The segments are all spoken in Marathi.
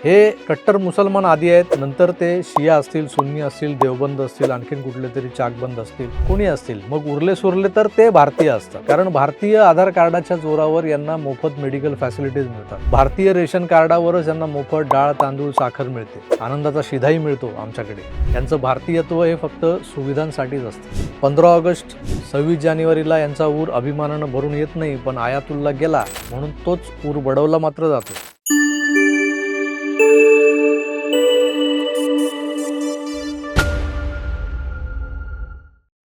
हे कट्टर मुसलमान आधी आहेत, नंतर ते शिया असतील, सुन्नी असतील, देवबंद असतील, आणखीन कुठले तरी चाकबंद असतील, कोणी असतील, मग उरले सुरले तर ते भारतीय असतात. कारण भारतीय आधार कार्डाच्या जोरावर यांना मोफत मेडिकल फॅसिलिटीज मिळतात. भारतीय रेशन कार्डावरच यांना मोफत डाळ, तांदूळ, साखर मिळते. आनंदाचा शिधाही मिळतो आमच्याकडे. यांचं भारतीयत्व हे फक्त सुविधांसाठीच असतं. 15 ऑगस्ट 26 जानेवारीला यांचा ऊर अभिमानानं भरून येत नाही, पण आयातुल्ला गेला म्हणून तोच ऊर बडवला मात्र जातो.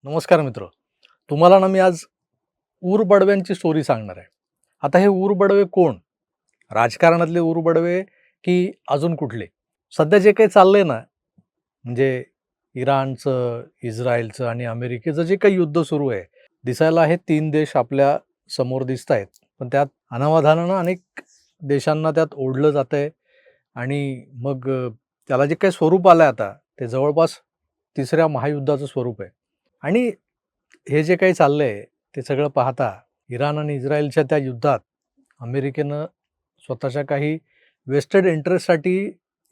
नमस्कार मित्र, तुम्हाला ना मी आज ऊर बडव्यांची स्टोरी सांगणार आहे. आता हे ऊर बडवे कोण? राजकारणातले ऊर बडवे की अजून कुठले? सध्या जे काही चाललंय ना, म्हणजे इराणचं, इस्रायलचं आणि अमेरिकेचं जे काही युद्ध सुरू आहे, दिसायला हे 3 देश आपल्या समोर दिसत आहेत, पण त्यात अनावधानानं अनेक देशांना त्यात ओढलं जात आहे. आणि मग त्याला जे काही स्वरूप आलं आहे आता, ते जवळपास 3ऱ्या महायुद्धाचं स्वरूप आहे. आणि हे जे काही चाललंय ते सगळं पाहता इराण आणि इस्रायलच्या त्या युद्धात अमेरिकेनं स्वतःच्या काही वेस्टेड इंटरेस्टसाठी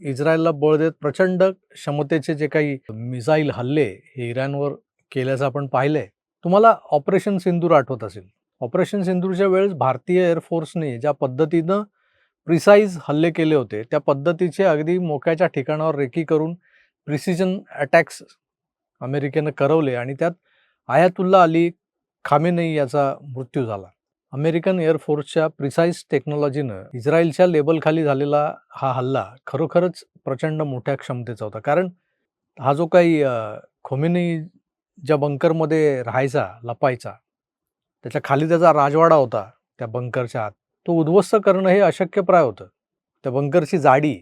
इस्रायलला बळ देत प्रचंड क्षमतेचे जे काही मिसाईल हल्ले हे इराणवर केल्याचं आपण पाहिलंय. तुम्हाला ऑपरेशन सिंदूर आठवत असेल. ऑपरेशन सिंदूरच्या वेळेस भारतीय एअरफोर्सने ज्या पद्धतीनं प्रिसाईज हल्ले केले होते, त्या पद्धतीचे अगदी मोक्याच्या ठिकाणावर रेकी करून प्रिसिजन अटॅक्स अमेरिकेनं करवले आणि त्यात आयातुल्ला अली खामेनेई याचा मृत्यू झाला. अमेरिकन एअरफोर्सच्या प्रिसाईज टेक्नॉलॉजीनं इस्रायलच्या लेबलखाली झालेला हा हल्ला खरोखरच प्रचंड मोठ्या क्षमतेचा होता. कारण हा जो काही खोमेनी ज्या बंकरमध्ये राहायचा, लपायचा, त्याच्या खाली त्याचा राजवाडा होता. त्या बंकरच्या आत तो उद्ध्वस्त करणं हे अशक्यप्राय होतं. त्या बंकरची जाडी,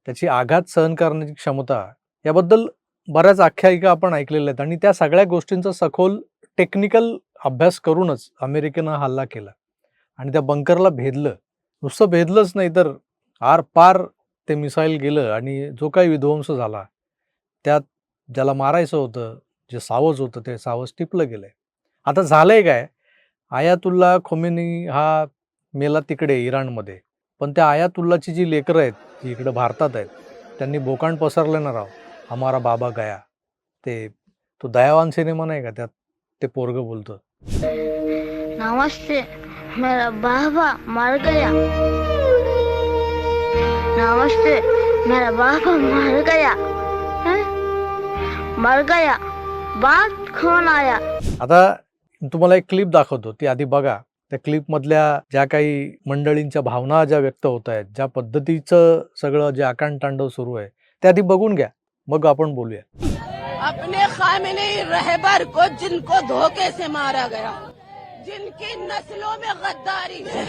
त्याची आघात सहन करण्याची क्षमता, याबद्दल बऱ्याच आख्यायिका आपण ऐकलेल्या आहेत. आणि त्या सगळ्या गोष्टींचा सखोल टेक्निकल अभ्यास करूनच अमेरिकेनं हल्ला केला आणि त्या बंकरला भेदलं. नुसतं भेदलंच नाही तर आरपार ते मिसाईल गेलं आणि जो काही विध्वंस झाला त्यात ज्याला मारायचं होतं, जे सावज होतं, ते सावज टिपलं गेलंय. आता झालंय काय, आयातुल्ला खोमेनी हा मेला तिकडे इराणमध्ये, पण त्या आयातुल्लाची जी लेकरं आहेत, जी इकडं भारतात आहेत, त्यांनी बोकांड पसरलं ना राव. हमारा बाबा गया, ते तो दयावान सिनेमा नाही का, त्यात ते पोरगं बोलतं, नमस्ते मेरा बाबा मर गया। नमस्ते मेरा बाबा मर गया। हैं? मर गया बात कौन आया? आता तुम्हाला एक क्लिप दाखवतो, ती आधी बघा. त्या क्लिपमधल्या ज्या काही मंडळींच्या भावना ज्या व्यक्त होत आहेत, ज्या पद्धतीचं सगळं जे आकांडतांडव सुरू आहे, ते आधी बघून घ्या, मग आपण बोलूया. अपने खामेनेई रहबर को जिनको धोखे से मारा गया, जिनकी नस्लों में गद्दारी है,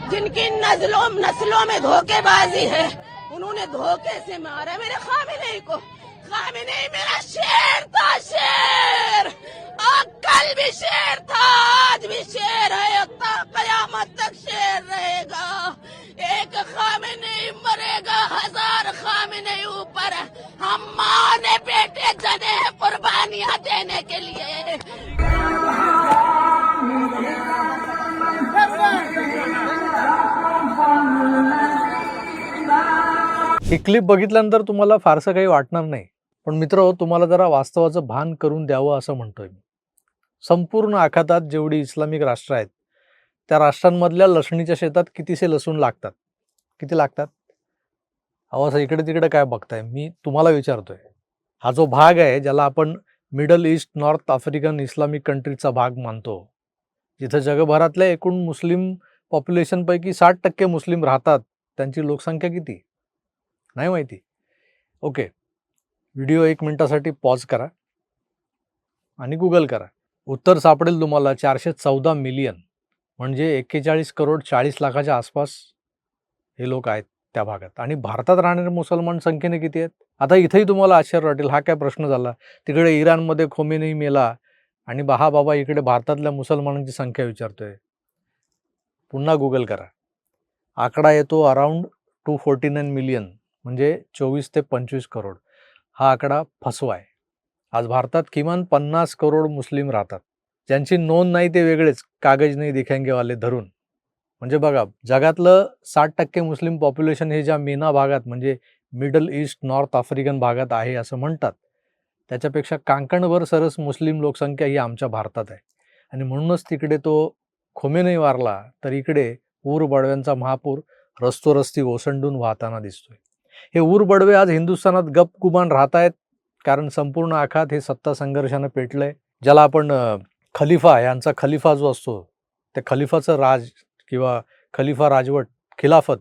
जिनकी नस्लों में धोखेबाजी है, उन्होंने धोखे से मारा मेरे खामेनेई को। खामेनेई मेरा शेर था, शेर। कल भी शेर था, आज भी शेर है, कयामत तक शेर रहेगा। एक खामेनेई मरेगा, 1000 खामेनेई ऊपर। हम माँ ने बेटे जने हैं कुर्बानियां देने के लिए। ही क्लिप बघितल्यानंतर तुम्हाला फारसं काही वाटणार नाही, पण मित्र, तुम्हाला जरा वास्तवाचं भान करून द्यावं असं म्हणतोय मी. संपूर्ण आखातात जेवढी इस्लामिक राष्ट्र आहेत, त्या राष्ट्रांमधल्या लसणीच्या शेतात कितीसे लसूण लागतात? किती लागतात? अहो, असं इकडे तिकडे काय बघताय? मी तुम्हाला विचारतोय. हा जो भाग आहे, ज्याला आपण middle east, north African Islamic कंट्रीजचा भाग मानतो, जिथं जगभरातल्या एकूण मुस्लिम पॉप्युलेशनपैकी 60% मुस्लिम राहतात, त्यांची लोकसंख्या किती? नाही माहिती? ओके, व्हिडिओ 1 मिनिटासाठी पॉज करा आणि गुगल करा. उत्तर सापडेल तुम्हाला. 414 मिलियन, म्हणजे 41 करोड 40 लाखाच्या आसपास हे लोक आहेत त्या भागात. आणि भारतात राहणारे मुसलमान संख्येने किती आहेत? आता इथेही तुम्हाला आश्चर्य वाटेल. हा काय प्रश्न झाला? तिकडे इराणमध्ये खोमेनी मेला आणि हा बाबा इकडे भारतातल्या मुसलमानांची संख्या विचारतोय. पुन्हा गुगल करा. आकडा येतो अराउंड 249 मिलियन, म्हणजे 24 ते 25 करोड. हा आकडा फसवा आहे. आज भारतात किमान 50 करोड मुस्लिम राहतात. ज्यांची नोंद नाही ते वेगळेच, कागज नाही दिखेंगे वाले धरून. म्हणजे बघा, जगातलं 60% मुस्लिम पॉप्युलेशन हे ज्या मेना भागात म्हणजे मिडल ईस्ट, नॉर्थ आफ्रिकन भागात आहे असं म्हणतात. त्याच्यापेक्षा कांकणभर सरस मुस्लिम लोकसंख्या ही आमच्या भारतात आहे. आणि म्हणूनच तिकडे तो खोमेनी वारला तर इकडे ऊर बडव्यांचा महापूर रस्तोरस्ती ओसंडून वाहताना दिसतोय. हे ऊर बडवे आज हिंदुस्थानात गपगुमान राहत आहेत, कारण संपूर्ण आखात हे सत्ता संघर्षानं पेटलंय. ज्याला आपण खलिफा, यांचा खलिफा जो असतो, त्या खलिफाचं राज किंवा खलिफा राजवट, खिलाफत,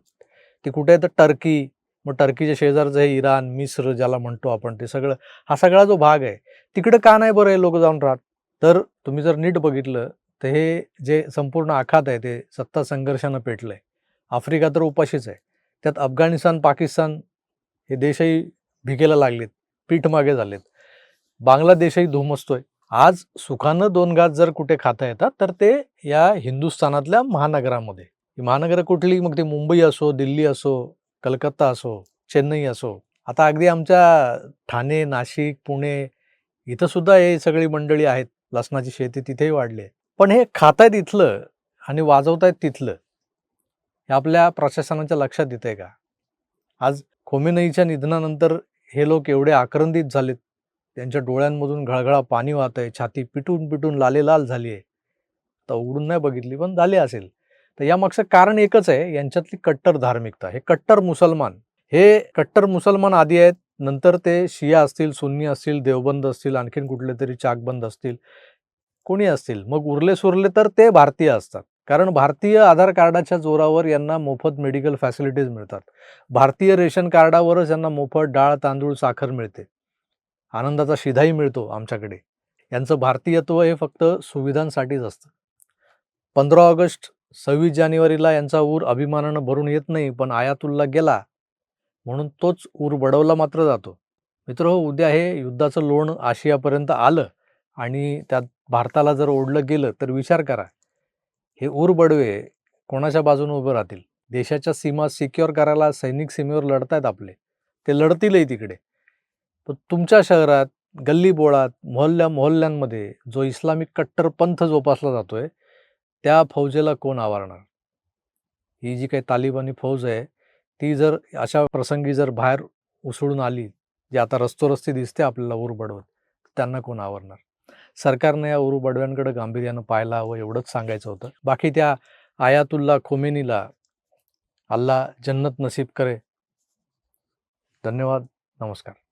ती कुठे आहे तर टर्की, मग टर्कीच्या शेजारचं हे इराण, मिस्र ज्याला म्हणतो आपण, ते सगळं, हा सगळा जो भाग आहे तिकडं का नाही बरं हे लोक जाऊन राहत? तर तुम्ही जर नीट बघितलं तर हे जे संपूर्ण आखात आहे ते सत्ता संघर्षानं पेटलंय. आफ्रिका तर उपाशीच आहे. त्यात अफगाणिस्तान, पाकिस्तान हे देशही भिकेला लागलेत, पीठ मागे झालेत. बांगलादेशही धुमसतोय. आज सुखानं 2 घास जर कुठे खाता येतात तर ते या हिंदुस्थानातल्या महानगरामध्ये. ही महानगरं कुठली, मग ते मुंबई असो, दिल्ली असो, कलकत्ता असो, चेन्नई असो. आता अगदी आमच्या ठाणे, नाशिक, पुणे इथं सुद्धा हे सगळी मंडळी आहेत. लसणाची शेती तिथेही वाढली आहे. पण हे खातायत इथलं आणि वाजवतायत तिथलं, हे आपल्या प्रशासनाच्या लक्षात येतंय का? आज खोमेनीच्या निधनानंतर हे लोक एवढे आक्रंदित झालेत, त्यांच्या डोळ्यांमधून घळघळा पाणी वाहतंय, छाती पिटून पिटून लालेलाल झाली आहे. तर उघडून नाही बघितली, पण झाली असेल. तर यामागचं कारण एकच आहे, यांच्यातली कट्टर धार्मिकता. हे कट्टर मुसलमान, आधी आहेत, नंतर ते शिया असतील, सुन्नी असतील, देवबंद असतील, आणखीन कुठले तरी चाकबंद असतील, कोणी असतील. मग उरले सुरले तर ते भारतीय असतात. कारण भारतीय आधार कार्डाच्या जोरावर यांना मोफत मेडिकल फॅसिलिटीज मिळतात. भारतीय रेशन कार्डावरच यांना मोफत डाळ, तांदूळ, साखर मिळते. आनंदाचा शिधाही मिळतो आमच्याकडे. यांचं भारतीयत्व हे फक्त सुविधांसाठीच असतं. 15 ऑगस्ट, 26 जानेवारीला यांचा ऊर अभिमानानं भरून येत नाही, पण आयातुल्ला गेला म्हणून तोच ऊर बडवला मात्र जातो. मित्रहो, उद्या हे युद्धाचं लोण आशियापर्यंत आलं आणि त्यात भारताला जर ओढलं गेलं तर विचार करा, हे ऊर बडवे कोणाच्या बाजूने उभं राहतील? देशाच्या सीमा सिक्युअर करायला सैनिक सीमेवर लढतायत आपले, ते लढतीलही तिकडे. पण तुमच्या शहरात, गल्लीबोळात, मोहल्ल्यांमध्ये जो इस्लामिक कट्टर पंथ जोपासला जातोय, त्या फौजेला कोण आवारणार? ही जी काही तालिबानी फौज आहे, ती जर अशा प्रसंगी जर बाहेर उसळून आली, जी आता रस्तोरस्ती दिसते आपल्याला ऊर बडवत, त्यांना कोण आवरणार? सरकारने या ऊर बडव्यांकडे गांभीर्यानं पाहायला हवं, एवढंच सांगायचं होतं. बाकी त्या आयातुल्ला खोमेनीला अल्लाह जन्नत नसीब करे. धन्यवाद. नमस्कार.